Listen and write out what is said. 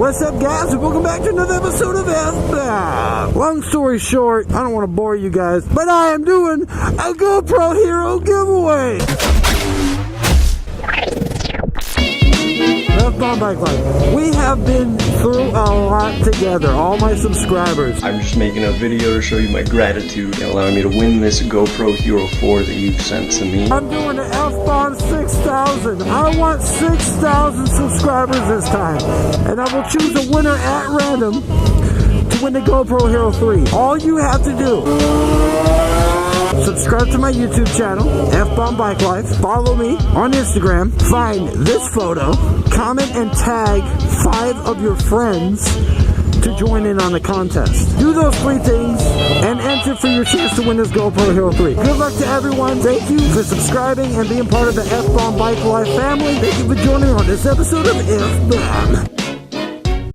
What's up, guys, and welcome back to another episode of F-Bomb. Long story short, I don't want to bore you guys, but I am doing a GoPro Hero giveaway. F-Bomb Bike Life. We have been through a lot together, all my subscribers. I'm just making a video to show you my gratitude and allowing me to win this GoPro Hero 4 that you've sent to me. I'm doing an F-Bomb 6,000. I want 6,000 subscribers this time. And I will choose a winner at random to win the GoPro Hero 3. All you have to do, subscribe to my YouTube channel, F-Bomb Bike Life. Follow me on Instagram. Find this photo. Comment and tag 5 of your friends to join in on the contest. Do those 3 things and enter for your chance to win this GoPro Hero 3. Good luck to everyone. Thank you for subscribing and being part of the F-Bomb Bike Life family. Thank you for joining on this episode of F-Bomb.